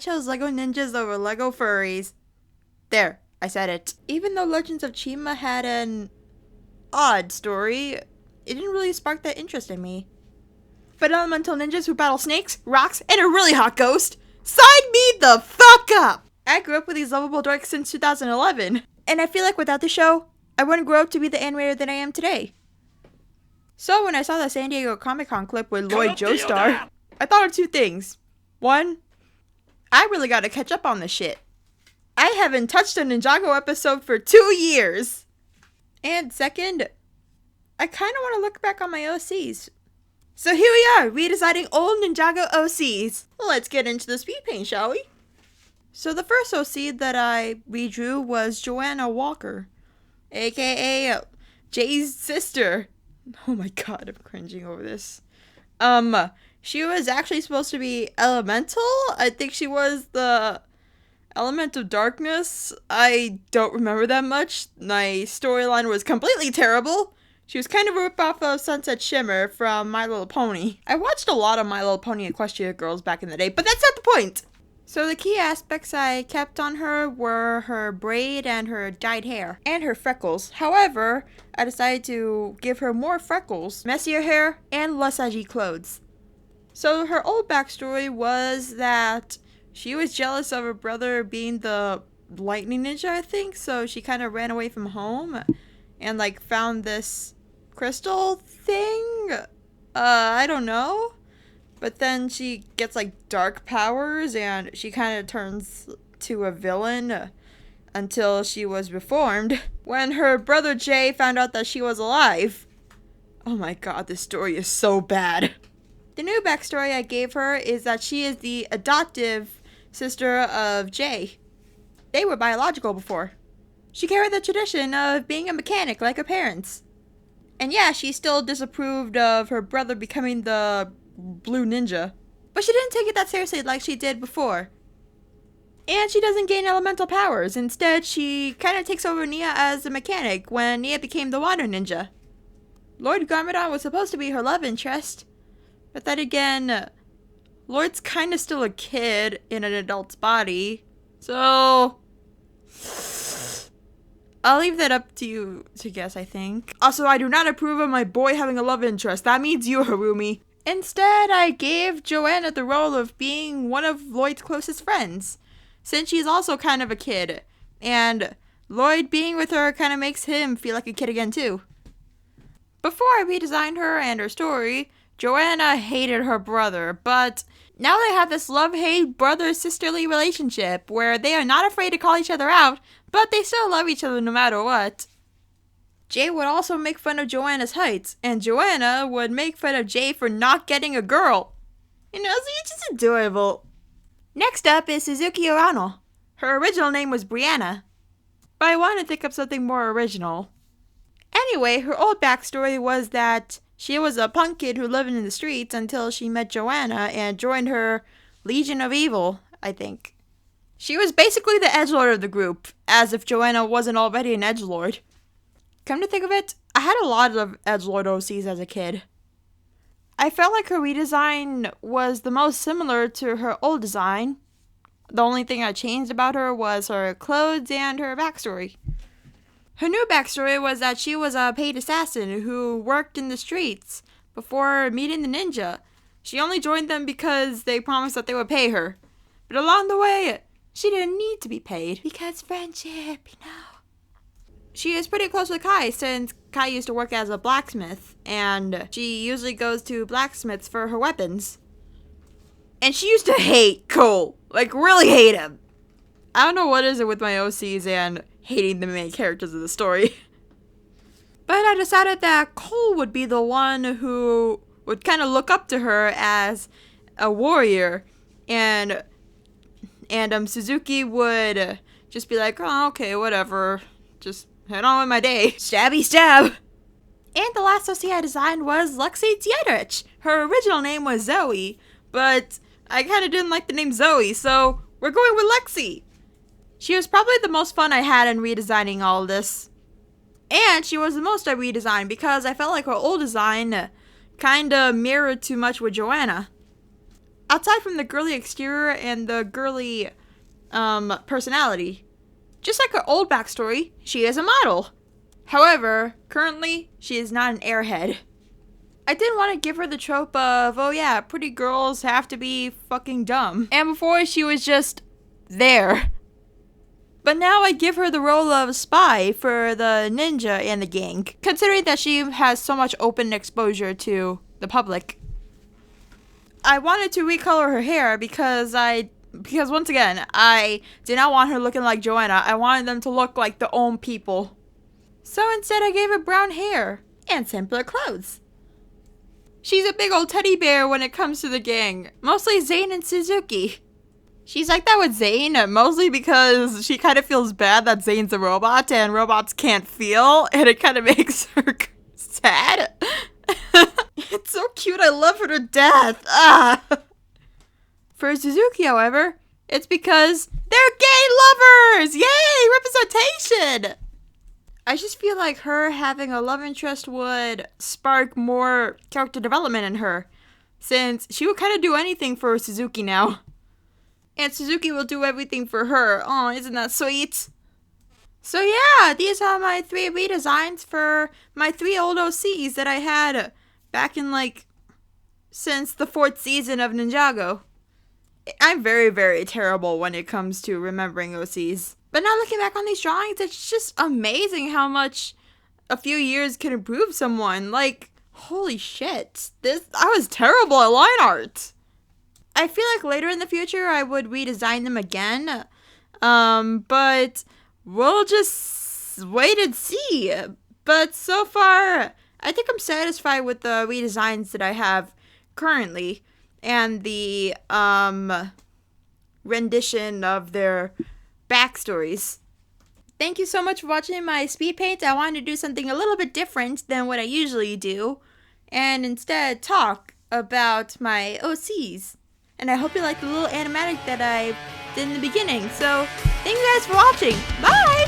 chose Lego Ninjas over Lego Furries. There, I said it. Even though Legends of Chima had an odd story, it didn't really spark that interest in me. But elemental ninjas who battle snakes, rocks, and a really hot ghost, sign me the fuck up! I grew up with these lovable dorks since 2011, and I feel like without the show, I wouldn't grow up to be the animator that I am today. So when I saw the San Diego Comic-Con clip with Lloyd Joestar, I thought of two things. One, I really gotta catch up on this shit. I haven't touched a Ninjago episode for 2 years. And second, I kinda wanna look back on my OCs. So here we are, redesigning old Ninjago OCs. Let's get into the speed paint, shall we? So the first OC that I redrew was Joanna Walker, aka Jay's sister. Oh my god, I'm cringing over this. She was actually supposed to be elemental. I think she was the element of darkness. I don't remember that much. My storyline was completely terrible. She was kind of a rip-off of Sunset Shimmer from My Little Pony. I watched a lot of My Little Pony Equestria Girls back in the day, but that's not the point! So the key aspects I kept on her were her braid and her dyed hair, and her freckles. However, I decided to give her more freckles, messier hair, and less edgy clothes. So her old backstory was that she was jealous of her brother being the lightning ninja, I think, so she kind of ran away from home and like found this crystal thing. I don't know. But then she gets like dark powers and she kind of turns to a villain until she was reformed when her brother Jay found out that she was alive. Oh my god, this story is so bad. The new backstory I gave her is that she is the adoptive sister of Jay. They were biological before. She carried the tradition of being a mechanic like her parents. And yeah, she still disapproved of her brother becoming the blue ninja. But she didn't take it that seriously like she did before. And she doesn't gain elemental powers. Instead, she kind of takes over Nia as a mechanic when Nia became the water ninja. Lord Garmadon was supposed to be her love interest. But then again, Lord's kind of still a kid in an adult's body. So I'll leave that up to you to guess, I think. Also, I do not approve of my boy having a love interest. That means you, Harumi. Instead, I gave Joanna the role of being one of Lloyd's closest friends, since she's also kind of a kid, and Lloyd being with her kind of makes him feel like a kid again, too. Before I redesigned her and her story, Joanna hated her brother, but now they have this love-hate brother-sisterly relationship where they are not afraid to call each other out, but they still love each other no matter what. Jay would also make fun of Joanna's heights, and Joanna would make fun of Jay for not getting a girl. You know, so it's just adorable. Next up is Suzuki Urano. Her original name was Brianna, but I wanted to think of something more original. Anyway, her old backstory was that she was a punk kid who lived in the streets until she met Joanna and joined her Legion of Evil, I think. She was basically the edgelord of the group, as if Joanna wasn't already an edgelord. Come to think of it, I had a lot of edgelord OCs as a kid. I felt like her redesign was the most similar to her old design. The only thing I changed about her was her clothes and her backstory. Her new backstory was that she was a paid assassin who worked in the streets before meeting the ninja. She only joined them because they promised that they would pay her. But along the way, she didn't need to be paid because friendship, you know. She is pretty close with Kai since Kai used to work as a blacksmith and she usually goes to blacksmiths for her weapons. And she used to hate Cole, like really hate him. I don't know what is it with my OCs and hating the main characters of the story. But I decided that Cole would be the one who would kind of look up to her as a warrior and Suzuki would just be like, oh, okay, whatever, just head on with my day. Stabby stab. And the last OC I designed was Lexi Dietrich. Her original name was Zoe, but I kind of didn't like the name Zoe, so we're going with Lexi. She was probably the most fun I had in redesigning all of this. And she was the most I redesigned because I felt like her old design kinda mirrored too much with Joanna. Outside from the girly exterior and the girly personality, just like her old backstory, she is a model. However, currently, she is not an airhead. I didn't want to give her the trope of, oh yeah, pretty girls have to be fucking dumb. And before, she was just there. But now I give her the role of spy for the ninja and the gang, considering that she has so much open exposure to the public. I wanted to recolor her hair because once again, I did not want her looking like Joanna. I wanted them to look like their own people. So instead I gave her brown hair and simpler clothes. She's a big old teddy bear when it comes to the gang, mostly Zane and Suzuki. She's like that with Zane, mostly because she kind of feels bad that Zane's a robot and robots can't feel, and it kind of makes her sad. It's so cute, I love her to death. For Suzuki, however, it's because they're gay lovers! Yay, representation! I just feel like her having a love interest would spark more character development in her, since she would kind of do anything for Suzuki now. And Suzuki will do everything for her. Oh, isn't that sweet? So yeah, these are my 3 redesigns for my 3 old OCs that I had back in since the 4th season of Ninjago. I'm very, very terrible when it comes to remembering OCs. But now looking back on these drawings, it's just amazing how much a few years can improve someone. Holy shit. I was terrible at line art. I feel like later in the future I would redesign them again. But we'll just wait and see. But so far, I think I'm satisfied with the redesigns that I have currently. And the rendition of their backstories. Thank you so much for watching my speed paint. I wanted to do something a little bit different than what I usually do, and instead talk about my OCs. And I hope you liked the little animatic that I did in the beginning. So, thank you guys for watching. Bye!